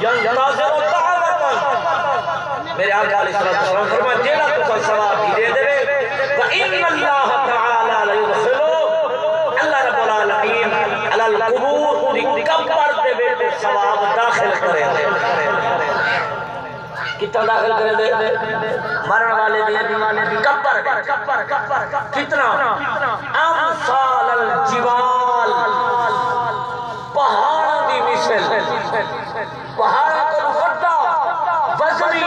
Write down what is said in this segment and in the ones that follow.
ینتظر دعوتا میرے آقا علیہ السلام فرمایا جیڑا تو کوئی ثواب بھی دے دے وَإِنَّ اللَّهَ تَعَالَى لَيُدْخِلُ اللہ رب العالمین علی القبور دی قبر دے بیٹے ثواب داخل کرے کتنا داخل کرے دے مرن والے دی قبر کتنا امثال الجبال پہاڑ دی مثل پہاڑ کو وڈا وزنی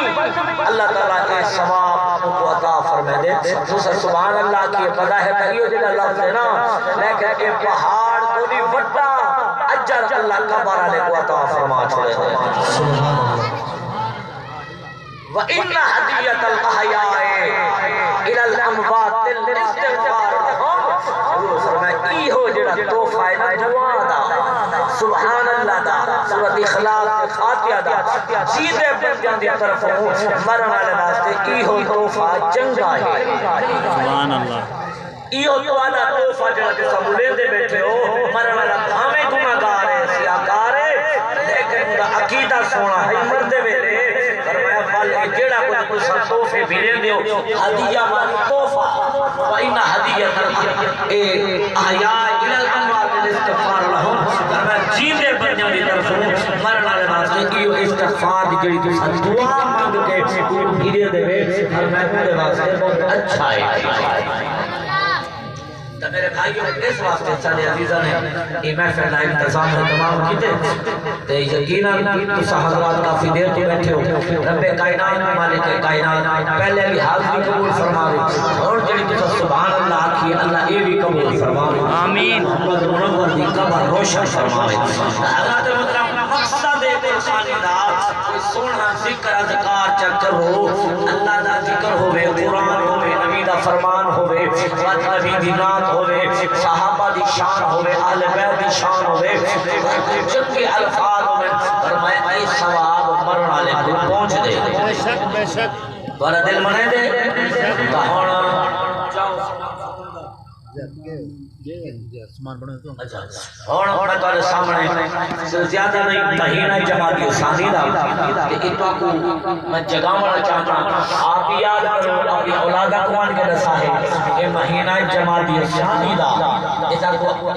اللہ تعالیٰ کے ثواب کو عطا فرمائے دے سبحان اللہ کی پتہ ہے تغییر جنہ لفظ ہے نا لیکن کہ پہاڑ کو دی وڈا اجر اللہ قبر علیہ کو عطا فرما چھوڑے دے وَإِنَّ حَدِيَّةَ الْأَحْيَاءِ إِلَى الْأَمْوَاتِ الْإِسْتِغْفَارُ لَهُمْ حضور فرمائے ای ہو جڑا تحفہ ہے نا دعا دا سبحان اللہ دا سورۃ اخلاص فاتحہ دا سیدھے بندیاں دی طرف مرن والے واسطے ای ہو تحفہ چنگا ہے سبحان اللہ ای ہو توالا تحفہ جڑا جسا بلے دے بیٹھے ہو مرن والا ہمیں گناہگار ہے سیاہکار ہے لیکن دا عقیدہ سونا ہے مردے میرے جیڑا کوئی تحفے بھی لے دیو ہدیہ مانی تحفہ وَإِنَّ حَدِيَّةَ الْأَحْيَاءِ إِلَى الْأَمْوَاتِ الْإِسْتِغْفَارُ لَهُمْ فرمایا جیندے بندیاں دی طرف مرن والے واسطے کیو استغفار دی جڑی تساں دعا مانگ کے بھیجے دے فرمایا میرے واسطے بہت اچھا ہے میرے بھائیوں اس واسطے سارے عزیزاں نے یہ محفل کا انتظام تمام کیتے تے یقیناً تساں حضرات کافی دیر تو بیٹھے ہو رب کائنات مالک کائنات پہلے بھی حاضری قبول فرماوے اور جڑی تساں سبحان اللہ آکھی اللہ یہ بھی قبول فرماوے آمین محمد منور دی قبر روشن فرماوے حضرات محترم مقصد ہے انسانی دا کوئی سونا ذکر اذکار چکر ہو اللہ دا ذکر ہوے قرآن ہوے نبی دا فرمان ہوے نبی دی نعت ہوے صحابہ دی شان ہوے اہل بیت دی شان ہوے چنگے الفاظ ہوے فرمایا اے ثواب مرن والے کو پہنچ دے بے شک بے شک تھوڑا دل منے دے تا ہن اور میں تمہارے سامنے زیادہ نہیں مہینہ جمادی ثانی دا کہ اتنا کو میں جگاونا چاہتا آپ یاد کرو اپنی اولاد اقوان کے رسا ہے کہ مہینہ جمادی ثانی دا ایسا کو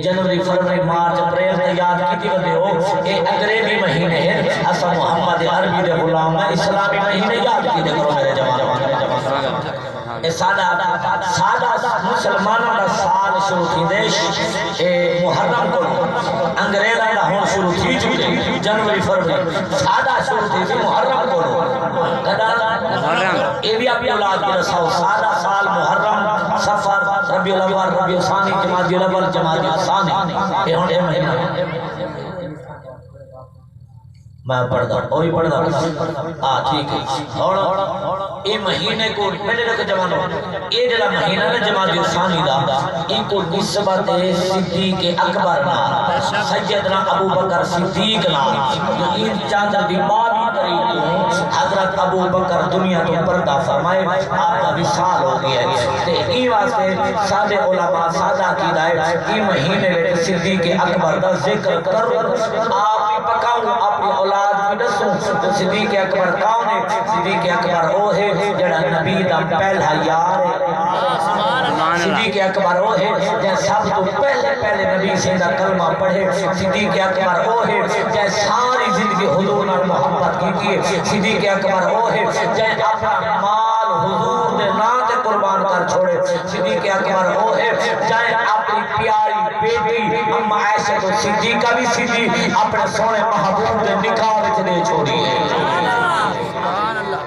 جنوری فروری مارچ اپریل میں یاد کی تھی بدے ہو اے انگریزی مہینے ہیں اسا محمد عربی دے غلام میں اسلامی مہینے یاد کی دے کرو میرے جوان سادہ مسلمانوں کا سال شروع کی دیش محرم کو انگریزہ کا ہون شروع کی چکے جنوری فروری سادہ شروع تھی محرم کو یہ بھی اپنی اولاد کی رساؤ سادہ سال محرم سفر ربیع الاول ربیع الثانی جمادی الاول جمادی الثانی یہ ہون اے مہینہ میں پڑھ دا وہی پڑھ دا ٹھیک ہے اور یہ مہینے کو پہلے رکھ جوانو یہ جڑا مہینہ ہے جمادی الثانی دا ان کو نسبت صدیق اکبر نا سیدنا ابو بکر صدیق نا جو این چاندر دی بابی طریق حضرت ابو بکر دنیا تو پردہ فرمائے آپ کا وصال ہو گیا ہے تے ای واسطے سادے علماء سادہ کی دائے ای مہینے میں صدیق اکبر دا ذکر کر آپ پکاؤں اپنی اولاد بھی نسوں تو صدیق اکبر کون ہے صدیق اکبر وہ ہے جڑا نبی دا پہلا یار ہے صدیق اکبر وہ ہے جے سب تو پہلے نبی سے دا کلمہ پڑھے صدیق اکبر وہ ہے جے ساری زندگی حضور نال محبت کی صدیق اکبر وہ ہے جے اپنا مال حضور دے نام تے قربان کر چھوڑے صدیق اکبر وہ ہے جے اپنی پیاری بیٹی اما عائشہ تو صدیقہ بھی صدیق اپنے سونے محبوب دے نکاح وچ دے چھوڑی ہے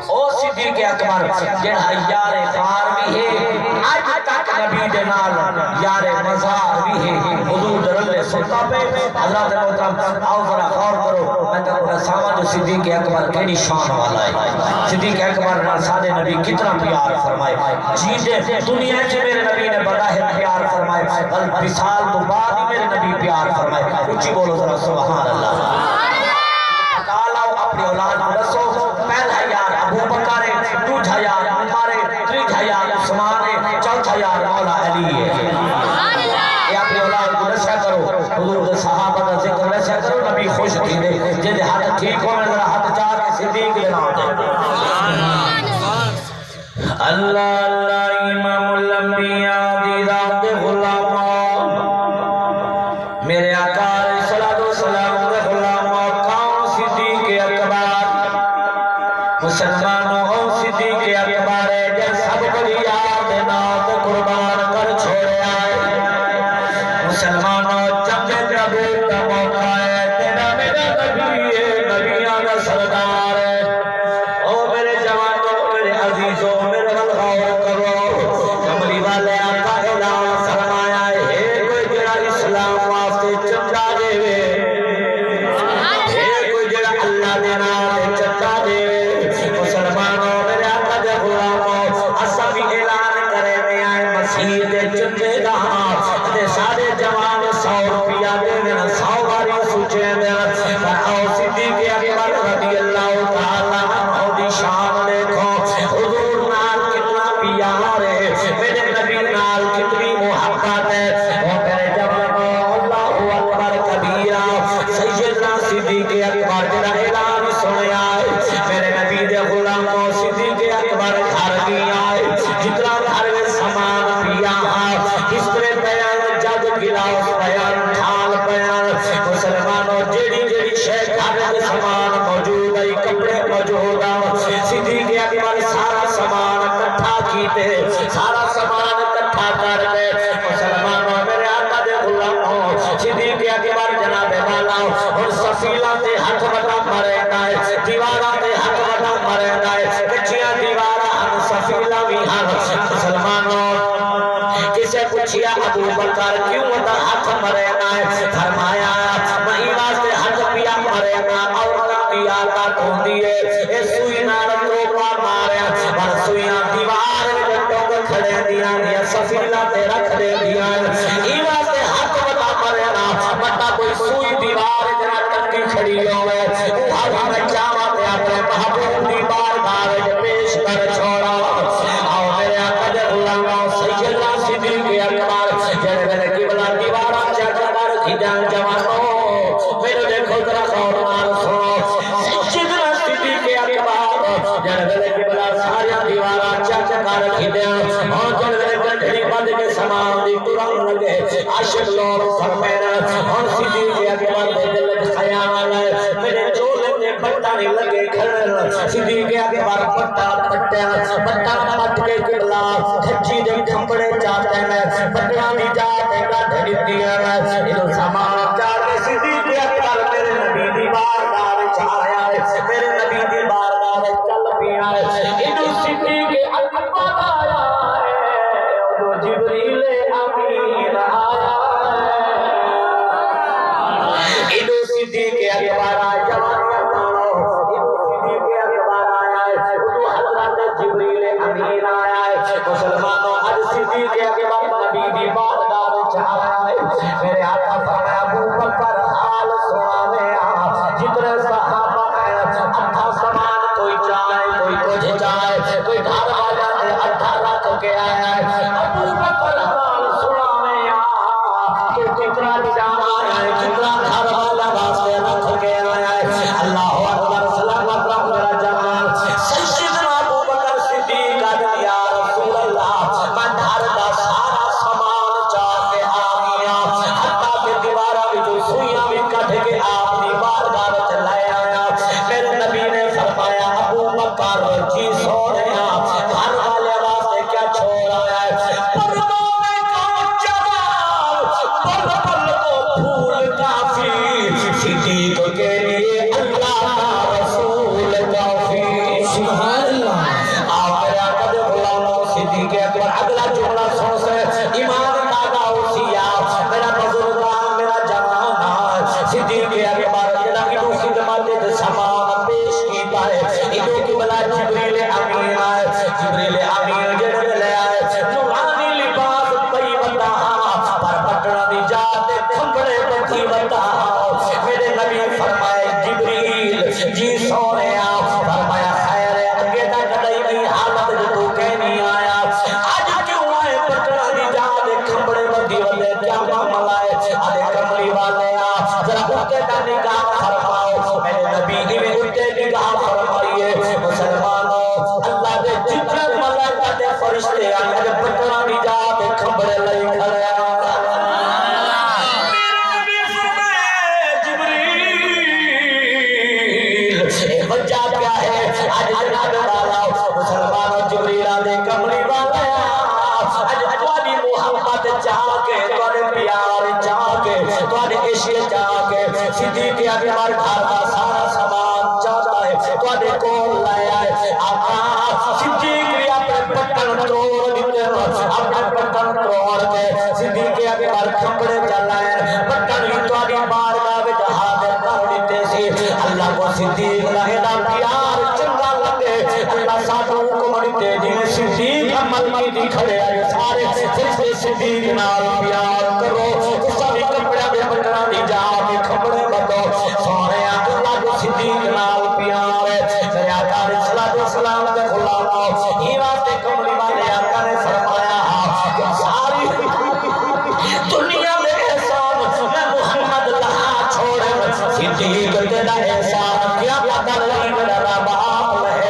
او صدیق اکبر جڑا یار غار بھی ہے آج تک نبی دے نال یار مزار بھی ہے حضور درل سلطہ پہ حضرت محترم آؤ ذرا غور کرو میں تو رسامہ جو صدیق اکبر کیڑی شان والا ہے صدیق اکبر نال سادے نبی کتنا پیار فرمائے جیندے دنیا چ میرے نبی نے بڑا ہے پیار فرمائے بل وصال تو بعد ہی میرے نبی پیار فرمائے اونچی بولو ذرا سبحان اللہ کالاؤ اپنی اولاد کو رسو پہلا یار ابو بکر ہے دوسرا یار عمر ہے تیسرا یار عثمان ہے چوتھا یار مولا علی ہے یہ اپنی اولاد کو نشہ کرو حضور کے صحابہ کا ذکر نشہ کرو نبی خوش تھی دے جن ٹھیک ہو میرا ہاتھ چاہ کے صدیق کے نام دے اللہ اللہ امام الانبیاء دی رات غلام میرے آقا علیہ الصلوۃ والسلام دے غلام کون صدیق اکبر مسلمانوں صدیق اکبر جے سب بڑی یاد نات قربان کر چھوڑیا مسلمانوں جب تبوک کا موقع ہے تیرا میرا نبی ہے نبیاں کا سردار ہے او میرے جوانوں میرے عزیزوں میرے غور کرو کملی والے آقا اعلان فرمایا ہے کوئی جڑا اسلام واسطے چندا دے کوئی جڑا اللہ دے نام چندا دے مسلمانوں میرے آقا دے غلاموں اسا بھی اعلان کرے میں آئے مسیح دے چندے دا تے سارے جوان 100 روپیہ دے دینا 100 باری سوچے دینا پر آؤ صدیق اکبر رضی اللہ تعالیٰ عنہ دی شان دیکھو حضور نال کتنا پیار ہے میرے نبی نال کتنی محبت ہے وہ میرے جوانوں اللہ اکبر کبیرہ سیدنا صدیق اکبر جڑا اعلان سنیا ہے میرے نبی دے غلاموں صدیق اکبر گھر گیا ہے جتنا گھر میں سامان پیا کس طرح بیان جگ گلاس بیان ڈھال بیان مسلمانوں جیڑی جیڑی شے گھر میں سامان موجود ہے کپڑے موجود ہیں صدیق اکبر سارا سامان اکٹھا کیتے سارا سامان اکٹھا کر کے مسلمانوں میرے آقا دے غلاموں صدیق اکبر جناب والا اور سفیلا تے ہاتھ بٹا مریندا ہے دیواراں تے ہاتھ بٹا مریندا ہے کچیاں دیواراں ہن سفیلا بھی ہن مسلمانوں کسے پوچھیا ابو بکر کیوں ادا ہاتھ مریندا ہے فرمایا میں واسطے ہاتھ پیا مریندا عورتاں دی عادت ہوندی ہے اے سوئی نال ٹوپا ماریا پر سوئیاں دیوار وچ ٹوک کھڑے دیاں یا سفیلا تے رکھ دے دیاں ای واسطے ہاتھ بٹا مریندا متا کوئی سوئی دیوار جڑا ٹکی کھڑی ہوے او ہر میں چاواں تے اپنے محبوب دی بارگاہ وچ پیش کر چھوڑا آؤ میرے آقا دے غلاموں سیدنا صدیق اکبر جڑے میرے قبلہ دیواراں چڑھ کر کھجان جوانوں میرے دیکھو ذرا غور نال سنو سیدنا صدیق اکبر جڑے میرے قبلہ ساری دیواراں چڑھ کر کھجان اور جڑے گھڑی بند کے سامان دی قرآن لگے عاشق لوگ فرمایا اور صدیق اکبر دے دل وچ خیال ہے میرے چولے تے پٹا نہیں لگے کھڑن صدیق اکبر پٹا پٹیا پٹا پٹ کے قبلہ کھچی دے کھمبڑے چاہتے ہیں پٹا دی جا تے گڈھ دتیاں اینو سامان چاہ کے صدیق اکبر میرے نبی دی بارگاہ وچ آیا ہے میرے نبی دی بارگاہ وچ چل پیا ہے اینو صدیق اکبر آیا ہے او جبریل امین آیا اینو صدیق اکبر آیا جبریل امین آیا ہے مسلمانوں آج صدیق اکبر نبی دی بارگاہ وچ آیا ہے میرے آقا فرمایا ابو بکر حال سنا جتنے صحابہ ہیں اٹھا سامان کوئی چاہے کوئی کچھ چاہے کوئی گھر والا نے اٹھا رکھ کے آیا ہے ابو بکر حال سنا تو کتنا چاہا ہے کتنا گھر والا واسطے رکھ کے آیا ہے اللہ اکبر سلامت رب میرا جوان سیدنا ابو بکر صدیق یا رسول اللہ میں گھر دا سارا سامان چاہ کے آ گیا حتیٰ کہ دیوارہ بھی جو سوئیاں بھی کٹ کے آپ دی بارگاہ وچ لے آیا میرے نبی نے فرمایا ابو بکر جی سونیا گھر والے واسطے کیا چھوڑ آیا ہے پردوں میں کو جواب پل پل کو پھول کافی صدیق کے لیے اللہ کا رسول کافی سبحان اللہ آپ میرے آقا دے غلاموں صدیق اکبر اگلا جملہ سن سے ایمان دادا اوسیا میرا بزرگان میرا جوان صدیق اکبر جڑا اینو خدمت دے سامان پیش کیتا ہے اینو کی بلا جبریل امین ہے جبریل امین جڑے لے آئے نورانی لباس پئی بتا پر پٹنا دی جات کھمبڑے بٹھی بتا میرے نبی فرمائے صدیق اکبر گھر کا سارا سامان چاہتا ہے تواڈے کول لے آئے آقا صدیق نے اپنے بٹن توڑ دیتے اپنے بٹن توڑ کے صدیق اکبر کپڑے چلائے بٹن ہی تواڈی بارگاہ وچ حاضر کر دیتے سی اللہ کو صدیق دا ایڈا پیار چنگا لگے اللہ سانو حکم دیتے جویں صدیق عمل کی کھڑے آئے سارے صدیق نال پیار کرو سبھی کپڑے دے بٹنا دی جا کے کپڑے بدو سونے اللہ کو صدیق نال پیار ہے میرے آقا علیہ الصلوۃ والسلام دے غلامو ہی واسطے کملی والے آقا نے فرمایا کہ ساری دنیا میں احسان میں محمد لہا چھوڑ صدیق تیرا احسان کیا پتہ نہیں میرا رب ہے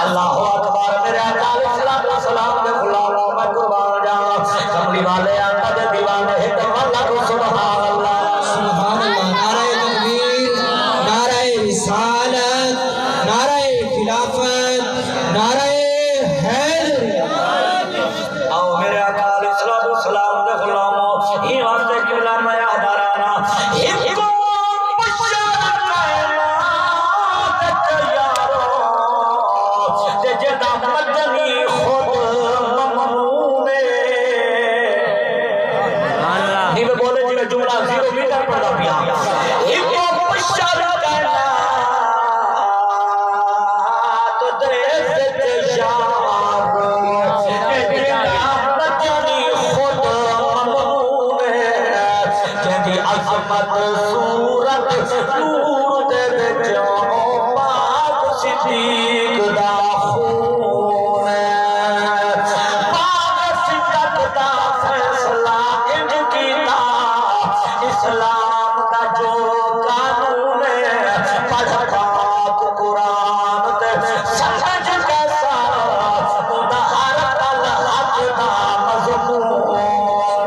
اللہ اکبر میرے آقا علیہ الصلوۃ والسلام دے غلامو میں قربان جاواں کملی والے آقا دے دیوانے ہیں تے اللہ کو سبحان اللہ سبحان اللہ نعرہ تکبیر نعرہ رسالت نعرہ خلافت نعرہ حیدر آؤ میرے آقا علیہ الصلوۃ والسلام دے غلامو ہی واسطے قبلہ میں یادارانا ایک بشارت کائنات یارو تے جدا مدنی خود ممنون نہیں میں بولے جی میں جملہ 0 میٹر پڑھا پیا ایک بشارت کائنات دے تے یارو تے جدا مدنی خود ممنون جدی عظمت صورت نور دے وچوں پاک صدیق دا خون پاک صدیق دا فیصلہ انج کیتا اسلام دا جو قانون پڑھ پاک قرآن تے سمجھ کیسا دا ہر الحق دا مضمون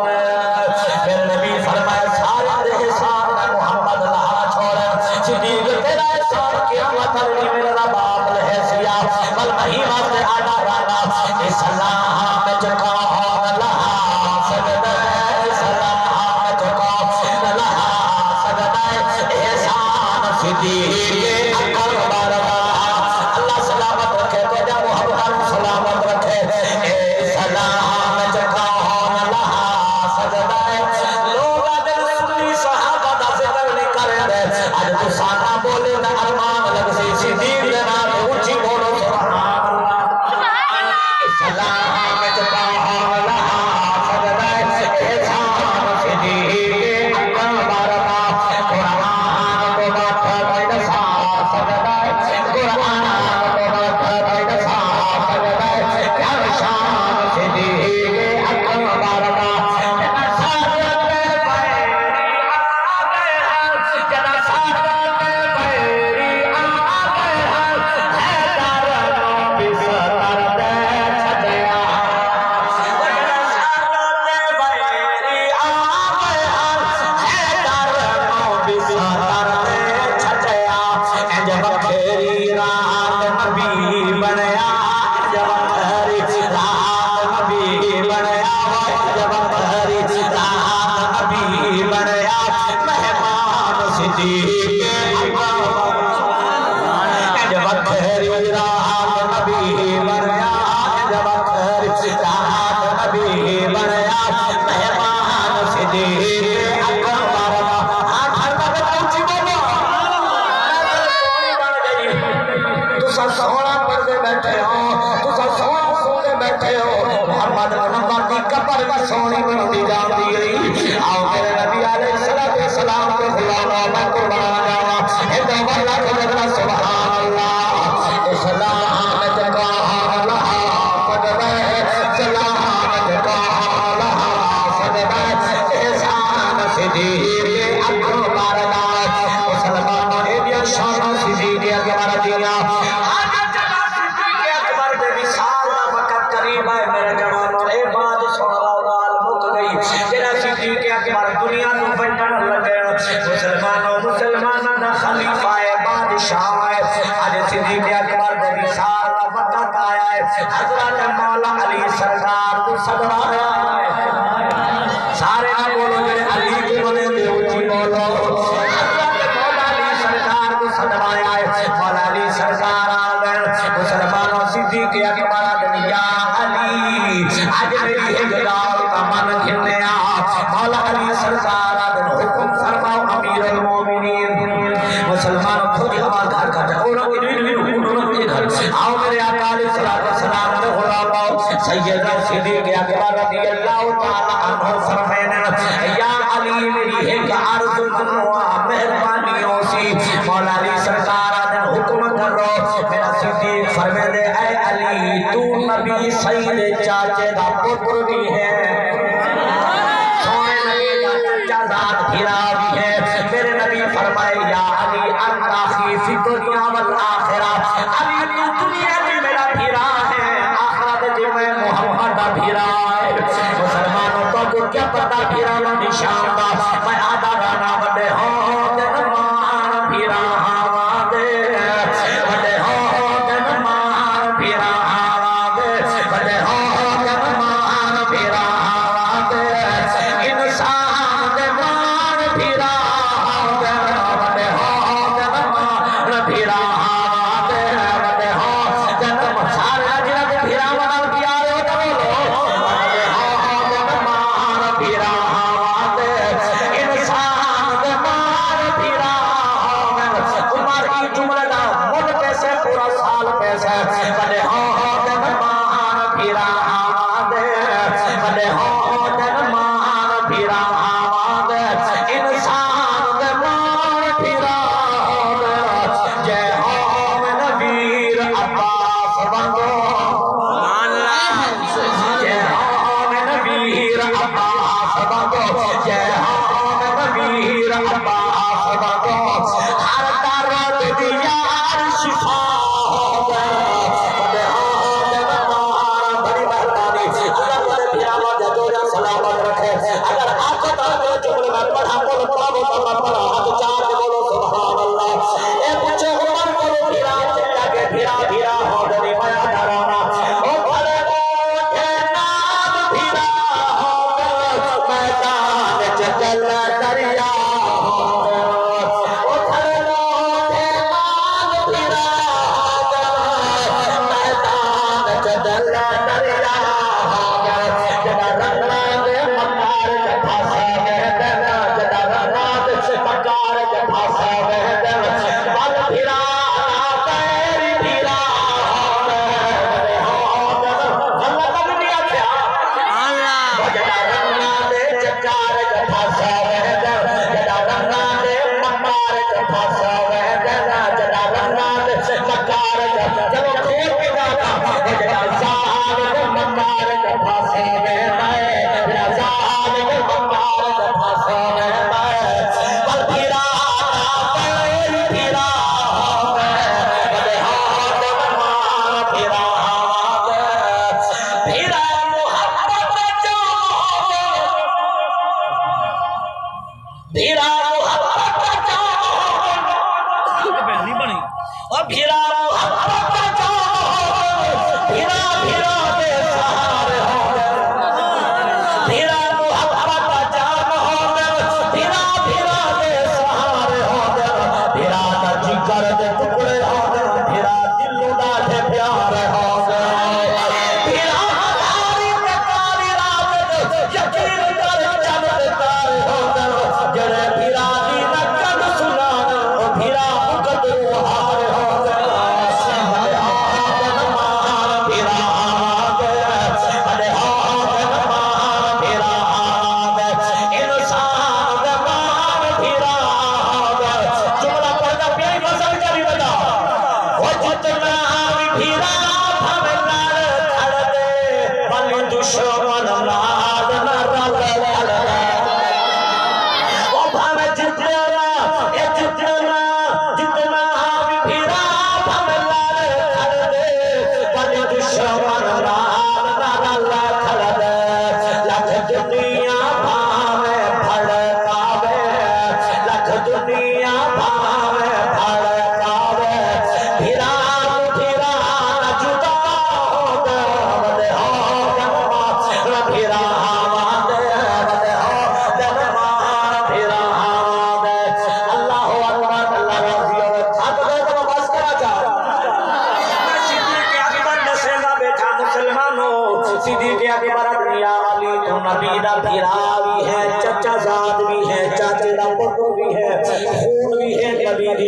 میرے نبی فرمائے سارے دے احسان میں محمد لہا چھوڑے صدیق تیرا احسان قیامت علی میرا رب آپ لہے سیا بل نہیں واسطے آڈا رانا اسلام میں جکا ہون لہا سجدہ اسلام میں جکا ہون لہا سجدہ احسان صدیق اکبر اللہ سلامت رکھے تیرا محمد سلامت رکھے اسلام میں جکا ہون لہا سجدہ لوگ آدھر سنی صحابہ دا ذکر نہیں کرے رہے آج تو سانا بولے نا ارمان لگ سی صدیق دے نام اونچی بولو سبحان اللہ اسلام میں جکا ہون لہا سجدہ احسان صدیق اکبر قرآن کو بات دسا سجدہ قرآن کو بات دسا سجدہ احسان صدیق اکبر سونا پڑھتے بیٹھے ہو تو سونا سونے بیٹھے ہو محمد محمد کی قبر بھی سونی بنتی جاتی ہے آؤ میرے نبی علیہ السلام کے غلام میں قربان جاواں سیدنا صدیق اکبر رضی اللہ تعالی عنہ فرمائے یا علی میری ایک عرض منوا مہربانیوں سی مولا علی سرکار نے حکم کرو میرا صدیق فرمائے دے اے علی تو نبی سید چاچے دا پتر بھی ہے سونے نبی دا چچا ذات بھیرا بھی ہے میرے نبی فرمائے یا علی انت اخی فی دنیا والآخرہ علی تو دنیا میں میرا بھیرا ہے آخرت میں محمد دا بھیرا ہے مسلمانوں کو کیا پتا بھیرا نہ نشان دا میں آدھا رانا بڑے ہوں دنمان بھیرا ہوا دے بڑے ہوں دنمان بھیرا ہوا دے بڑے ہوں دنمان بھیرا ہوا دے انسان دنمان بھیرا ہوا دے بڑے ہوں دنمان بھیرا ہوا دے بڑے ہوں دنمان سارے اجرد بھیرا بنا کیا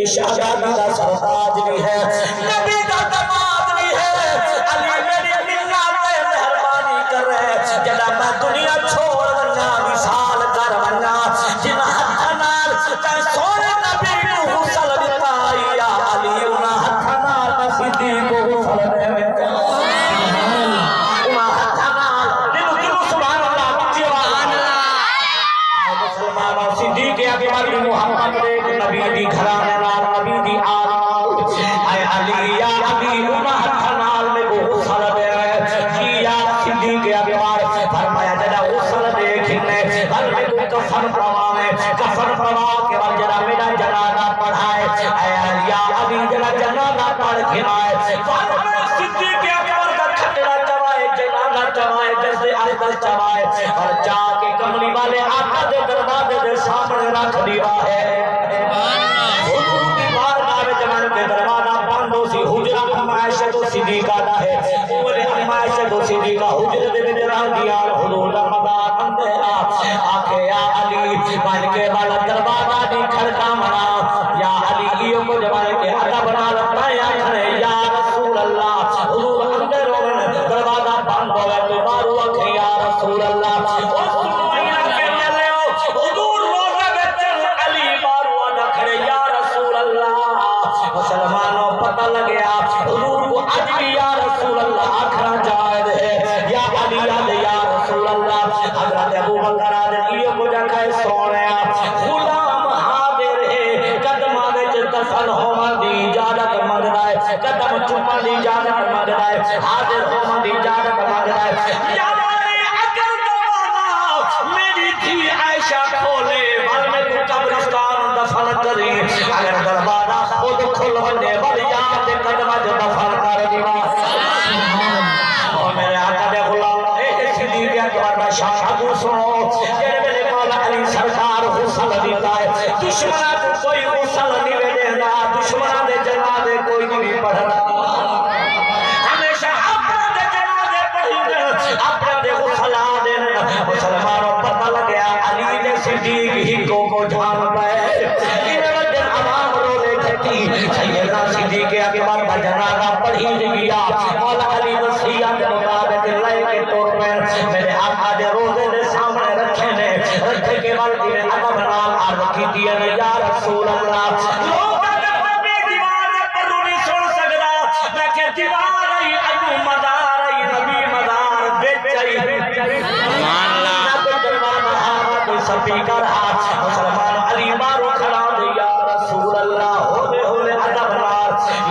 شہزادی کا سرتاج بھی ہے نبی کا داماد بھی ہے علی میری ملت مہربان وڈی گھرانے نال نبی دی آل اے علی یا ابی ہتھ نال میں غسل دے جی یا صدیق اکبر فرمایا جڑا غسل دے کھنے ہر میں کفن پواوے کفن پوا کے بعد جڑا میرا جنازہ پڑھائے اے علی یا ابی جڑا جنازہ پڑھ کھلائے فرمایا صدیق اکبر کا کھٹڑا چوائے جنازہ چوائے جیسے عرض چوائے اور جا کے کملی والے آقا دے دروازے دے سامنے رکھ دیا ہے حضور کی بارگاہ میں جمان کے دروازہ بند ہو سی حجرہ عائشہ تو صدیقہ دا ہے بولے عائشہ تو صدیقہ حجرے دے وچ رکھ دیا حضور دا مدار اندھیرا آکھے یا علی بن کے والا دروازہ دی کھڑکا منا یا علی ایو کو جمان کے ادب نال پایا کھڑے یا رسول اللہ حضور اندر ہوئے دروازہ بند ہوئے تو مارو آکھے یا رسول اللہ مسلمانوں پتہ لگیا حضور کو آج بھی یا رسول اللہ آکھنا جائز ہے یا علی یا رسول اللہ حضرت ابو بکر آدھیوں کو جکھائے سونیا غلام حاضر ہے قدمہ وچ دفن ہونے دی اجازت مانگ رہا ہے قدم چومن دی اجازت مانگ رہا ہے حاضر ہونے دی اجازت مانگ رہا ہے یا اگر دروازہ میری تھی عائشہ کھولے بل میں تو قبرستان دفن کری اگر دروازہ خود کھل بنے والی یاد قدمہ جو دفن کر دیوا اور میرے آقا دے غلام اے صدیق اکبر میں شان ابو سنو جڑے میرے مولا علی سرکار غسل دیتا ہے دشمناں کو کوئی غسل نہیں دینا دشمناں دے جنازے کوئی نہیں پڑھنا ہمیشہ اپنا دے جنازے پڑھیں اپنا دے غسل دینا مسلمانوں پتہ لگیا علی دے صدیق ہی کو جان پائے سیدنا صدیق اکبر کا جنازہ پڑھی گیا مولا علی وصیت مطابق لے کے طور پر میرے آقا دے روزے دے سامنے رکھے نے رکھے کے بعد نے ادب نال عرض کی دی یا رسول اللہ لوگ اپنی دیوار پر نہیں سن سکدا میں کہ دیوار ای ابو مدار ای نبی مدار بیچ سبحان اللہ کوئی سپیکر مسلمان علی بارو کھڑا دے یا رسول اللہ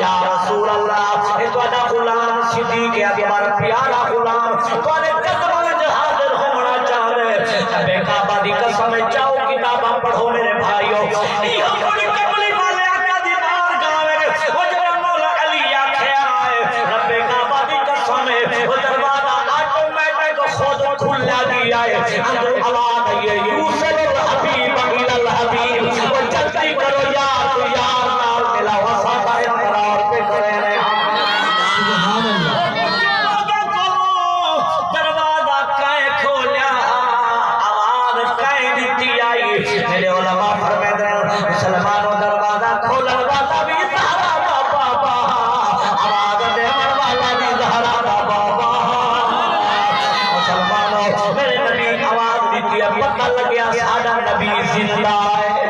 یا رسول اللہ اے تو ادا غلام صدیق اکبر پیارا غلام تواڈے قدماں وچ حاضر ہونا چاہندے بے کعبہ دی قسم چاہو کتاباں پڑھو میرے بھائیو یہ بڑی کملی والے آقا دی بارگاہ وچ او جڑا مولا علی آکھیا ہے رب کعبہ دی قسم او دروازہ آٹومیٹک خود کھلا گیا ہے اندر آواز آئی ہے یوسف الحبیب الی الحبیب او جلدی کرو یار نال ملا وفا میرے علماء فرماتے ہیں مسلمانوں دروازہ کھولن والا بھی زہرا دا بابا آواز دیون والا بھی زہرا دا بابا مسلمانوں میرے نبی آواز دیتی ہے پتہ لگیا سادہ نبی زندہ ہے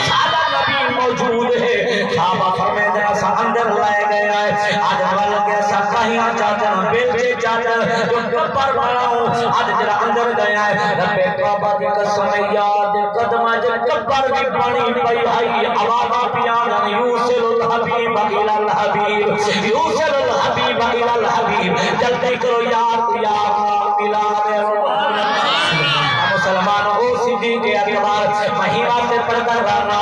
سادہ نبی موجود ہے صحابہ فرماتے ہیں سا اندر لائے گیا ہے آج بل کے سا کہیں چاہتے ہیں بیٹے چاہتے ہیں جو کبر بناؤں آج جرا اندر گیا ہے رب کعبہ کی قسم یاد قدمہ جب کبر بھی پانی پئی آئی آوازہ پیانا یوسل الحبیب الی الحبیب یوسل الحبیب الی الحبیب جلدی کرو یار ملا مسلمان ہو صدیق اکبر مہینہ سے پڑھ کر رہنا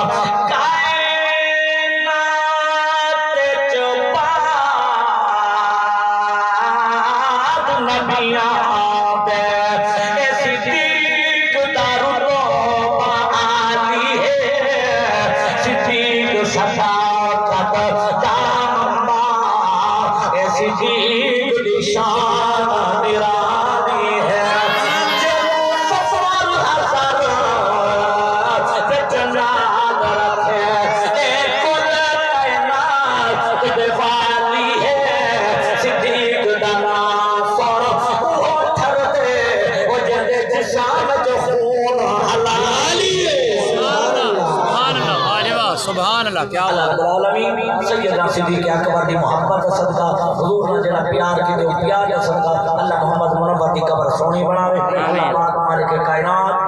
سبحان اللہ کیا رب العالمین سیدنا صدیق اکبر دی محبت کا صدقہ حضور نے جڑا پیار کیتے او پیار کا صدقہ اللہ محمد منور دی قبر سونی بناوے اللہ پاک مالک کائنات